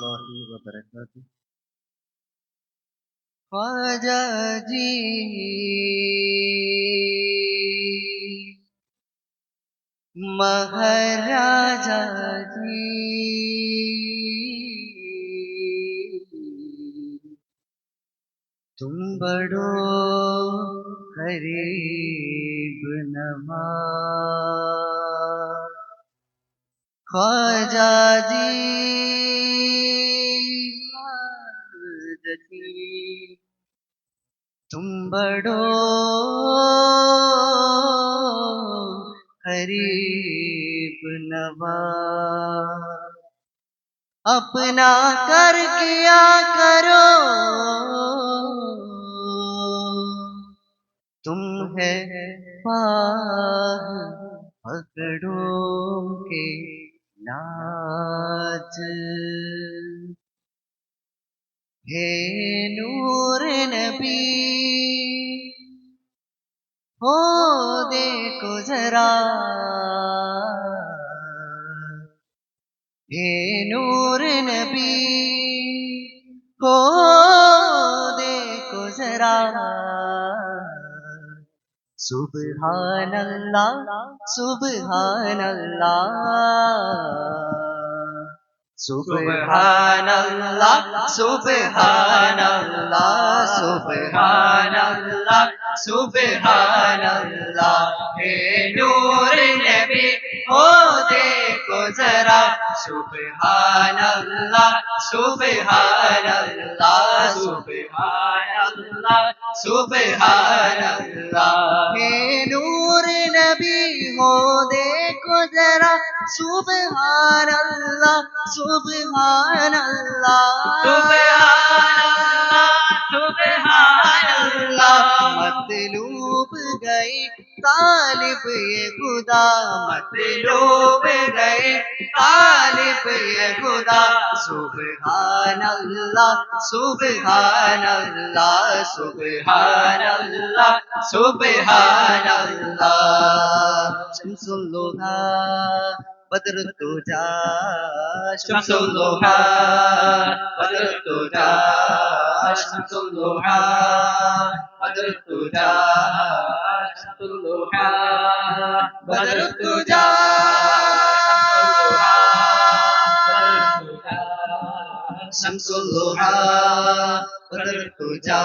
الله وبركاته ख्वाजा जी महाराजा जी तुम बड़ो करीब नवाज ख्वाजा जी तुम बड़ो करीब नवाज अपना कर किया करो तुम है पाह पकड़ो के नाच हे नूर नबी हो देखो जरा हे नूर नबी हो देखो जरा सुबहान अल्लाह सुबहान अल्लाह सुबहान अल्लाह सुबहान अल्लाह सुबहान अल्लाह सुबहान अल्लाह हे नूर नबी हो देखो जरा सुबहान अल्लाह सुबहान अल्लाह सुबहान अल्लाह सुबहान अल्लाह हे नूर नबी हो देखो जरा सुबहान अल्लाह सुबहान अल्लाह सुबहान अल्लाह मतलूब गए तालिब ये खुदा मतलूब गए तालिब ये खुदा सुबहान अल्लाह सुबहान अल्लाह सुबहान अल्लाह सुबहान अल्लाह शम्सुल दुहा बद्र तुजा शम्सुल दुहा बद्र तुजा शम्सुल दुहा बद्र तुजा शम्सुल दुहा बद्र तुजा शम्सुल दुहा बद्र तुजा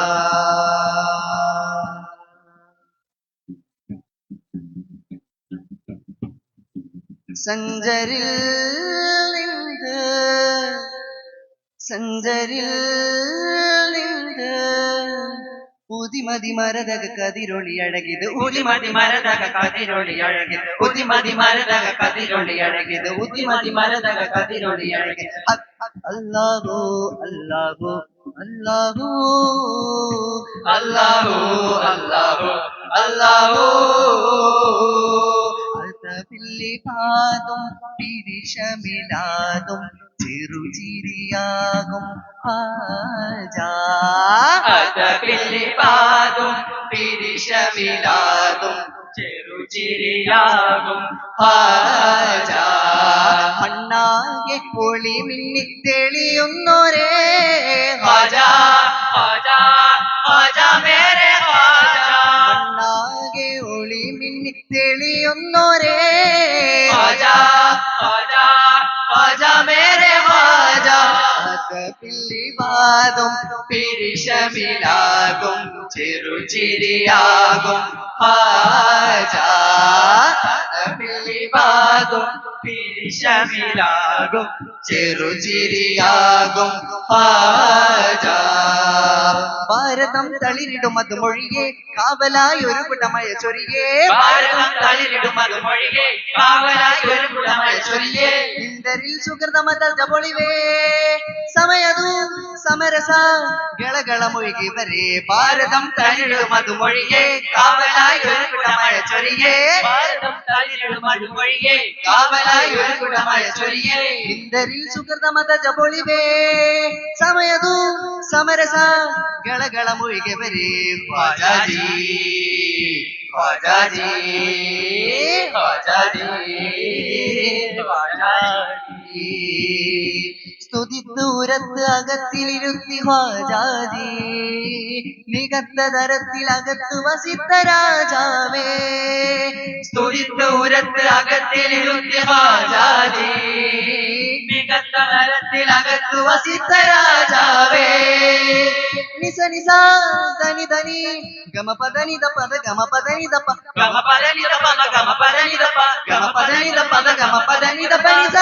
സഞ്ചരിൽ ഉദിമതി മരതക കതിരൊളി അഴകിത് ഉദിമതി മരതക കതിരൊളി അഴകിത് ഉദിമതി മരതക കതിരൊളി അഴകിത് ഉദിമതി മരതക കതിരൊളി അഴകിത് അല്ലാഹു അല്ലാഹു അല്ലാഹു അല്ലാഹു അല്ലാഹു അല്ലാഹു ും പിരിശമിലാതും ചെറുചിരിയാകും ും പിരിശമിലാതും ചെറുചിരിയാകും മണ്ണാകെ പൊളി മിന്നി തെളിയുന്നോരേ ഹാജാ ഹാജാ ഹാജാ മേരെ ഹാജാ മണ്ണാകെ ഒളി മിന്നി തെളിയുന്നോരേ ഹാജാ ഹാജാ ഹാജാ മേരെ ഹാജാ പില്ലിവാദും പിരിശമിലാകും ചെറുചിരിയാകും ഹാജാ പില്ലിവാദും പിരിശമിലാകും ചെറുചിരിയാകും ഹാജാ ഭാരതം തളിരിടും അത് മൊഴിയെ കാവലായി ഒരു കുടമയ ചൊരിയേ ഭാരതം തളിരിടും അത് മൊഴിയെ കാവലായി ഒരു കുടമയ ചൊരിയേ ഇന്ദരിൽ സുഹൃതമത ജപൊളിവേ സമയതു സമരസ കളകള മൊഴികിവരേ ഭാരതം തളിരിടും അത് മൊഴിയെ കാവലായി ഒരു കുടമയ ചൊരിയേ ഭാരതം തളിരിടും അത് മൊഴിയെ കാവലായി ഒരു കുടമയ ചൊരിയേ ഇന്ദരിൽ സുഹൃതമത ജപൊളിവേ സമയതു സമരസ കളകള മൊഴികിവരേ ഖ്വാജാജി ഖ്വാജാജി ഖ്വാജാജി ഖ്വാജാജി സ്തുതിദൂരത്ത് അകത്തിലിരുത്തി ഖ്വാജാജി മികത്ത തരത്തിൽ അകത്തു വസിത്ത രാജാവേ സ്തുതിദൂരത്ത് അകത്തിലിരുത്തി ഖ്വാജാജി മികത്ത തരത്തിൽ അകത്തു വസിത്ത രാജാവേ നിസ നിസ ധനി ധനി ഗമ പദനി ദ പദ ഗമ പദനി ദ പ ഗമ പദനി ദ പ ഗമ പദനി ദ പ ഗമ പദനി ദ പദ ഗമ പദനി ദ പ നിസ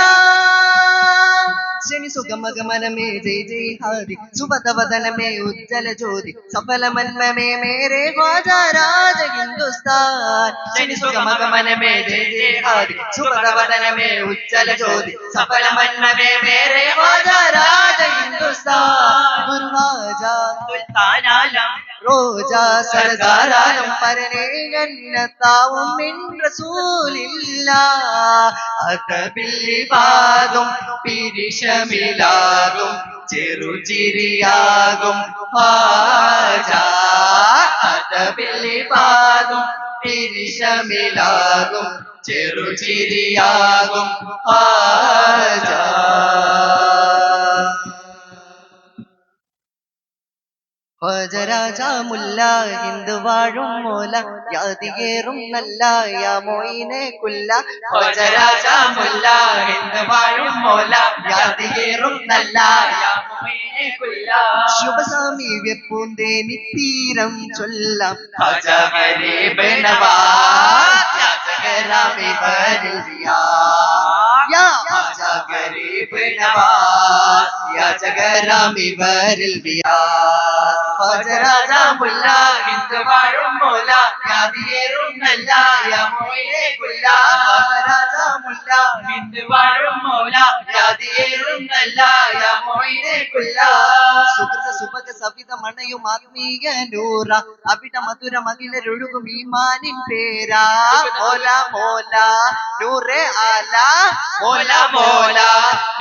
ശനി സുഗമ ഗമനമേ ജയ ജയ ഹാരി സുബത വദനമേ ഉജ്ജല ജ്യോതി സഫല മന്മമേ മേരെ ഖ്വാജാ രാജ ഹിന്ദുസ്ഥാൻ ശനി സുഗമ ഗമനമേ ജയ ജയ ഹാരി സുബത വദനമേ ഉജ്ജല ജ്യോതി സഫല മന്മമേ മേരെ ഖ്വാജാ രാജ ഹിന്ദുസ്ഥാൻ ഗുരു ഖ്വാജാ സുൽത്താനാലം റോജാ സർദാരാലം പരനേ ജന്നത്താവും മിൻ റസൂലില്ലാ അതബിലിബാദും പിരിശമിലാകും ചെറുചിരിയാകും ഖ്വാജാ അതബിലിബാദും പിരിശമിലാകും ചെറുചിരിയാകും ഖ്വാജാ ഖ്വാജാ രാജാ മുല്ല ഹിന്ദു വാഴും മോല യാതിയേറും നല്ല യാ മോയിനെ കുല്ല ഖ്വാജാ രാജാ മുല്ല ഹിന്ദു വാഴും മോല യാതിയേറും നല്ല യാ മോയിനെ കുല്ല ശുഭസാമീവ്യ പൂന്തേനി തീരം ചൊല്ലാം ഖ്വാജാ ഗരീബ് നവാസ് യാചകരാമി വരിൽ യാ ഖ്വാജാ ഗരീബ് നവാസ് യാചകരാമി വരിൽ ഖ്വാജാ രാജാ മുല്ല ഹിന്ദു വാഴും മോല യാതിയേറും നല്ല യാ മോയിനെ കുല്ല ഖ്വാജാ രാജാ മുല്ല ഹിന്ദു വാഴും മോല യാതിയേറും നല്ല യാ മോയിനെ കുല്ല സുഹൃത സുഭഗ സവിത മണയും ആത്മീയ നൂറ അവിട മധുര മകിലൊഴുകും ഈമാനിൻ പേരാ മോല മോല നൂറെ ആല മോല മോല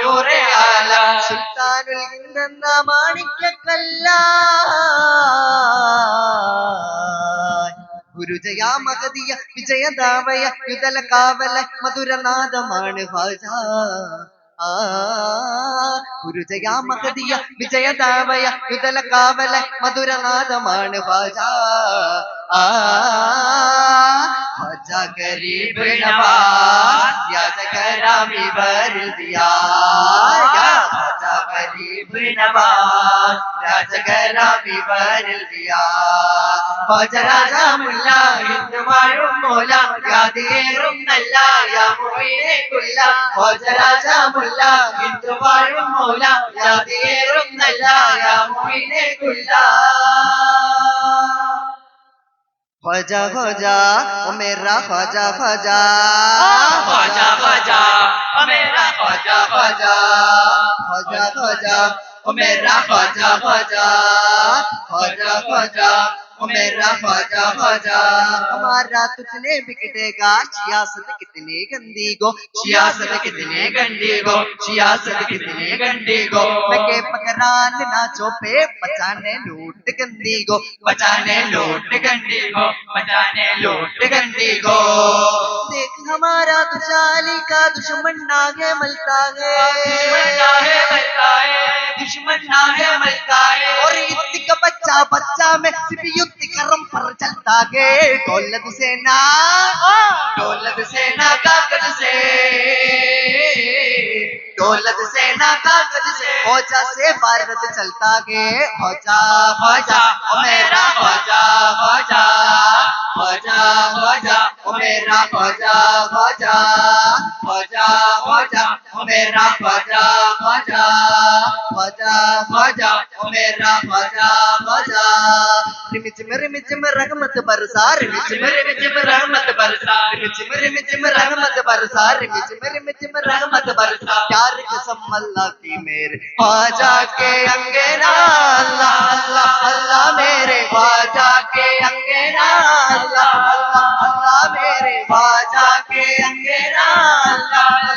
നൂറെ ആല സുൽത്താനുൽ ഹിന്ദെന്ന മാണിക്യക്കല്ല ഗുരുജയാ മഹദിയ വിജയദാവയ യുദല കാവല മധുരനാദമാണ് ഖ്വാജാ ഗുരുജയാ മഹദിയ വിജയദാവയ യുദല കാവല മധുരനാദമാണ് ഖ്വാജാ ഖ്വാജാ ഗരീബ് നവാസ് യാചകരാമി വരിൽ ഖ്വാജാ ഗരീബ് നവാസ് യാചകരാമി വരിൽ ഖ്വാജാ രാജാ മുല്ല ഹിന്ദു വാഴും മോല യാതിയേറും നല്ല യാ മോയിനെ കുല്ല ഖ്വാജാ രാജാ മുല്ല ഹിന്ദു വാഴും മോല യാതിയേറും നല്ല യാ മോയിനെ കുല്ല ഖ്വാജാ ഖ്വാജാ ഓ മേരാ ഖ്വാജാ ഖ്വാജാ ഖ്വാജാ ഖ്വാജാ ഓ മേരാ ഖ്വാജാ ഖ്വാജാ ഖ്വാജാ ഖ്വാജാ ओ मेरा ख्वाजा ख्वाजा ख्वाजा ख्वाजा ओ मेरा ख्वाजा ख्वाजा हमारा तुझने बिगड़ेगा सियासत कितने गंदी गो सियासत कितने गंदी गो सियासत कितने गंदी गो लगे पकड़ान नाचो पे बचाने लूट गंदी गो बचाने लूट गंदी गो बचाने लूट गंदी गो देख हमारा तुझाली का दुश्मन नागे मलता है दुश्मन ना है मलता है और युद्ध का बच्चा बच्चा में सिर्फ युद्ध करम पर चलता है दौलत सेना दौलत सेना ताकत से दौलत सेना ताकत से ख्वाजा से भारत चलता है ख्वाजा ख्वाजा ओ मेरा ख्वाजा ख्वाजा ख्वाजा ख्वाजा ओ मेरा ख्वाजा ख्वाजा ख्वाजा ख्वाजा ओ मेरा ख्वाजा ख्वाजा ख्वाजा ख्वाजा ओ मेरा ख्वाजा ख्वाजा रिमिझिम रिमिझिम रहमत बरसा रिमिझिम रिमझिम रहमत बरसा रिमिझिम रिमिझिम रहमत बरसा रिमिझिम रिमिझिम रहमत बरसा प्यार कसम अल्लाह की मेरे ख्वाजा के अंगना अल्लाह अल्लाह अल्लाह मेरे ख्वाजा के अंगना अल्लाह अल्लाह अल्लाह मेरे ख्वाजा के अंगना अल्लाह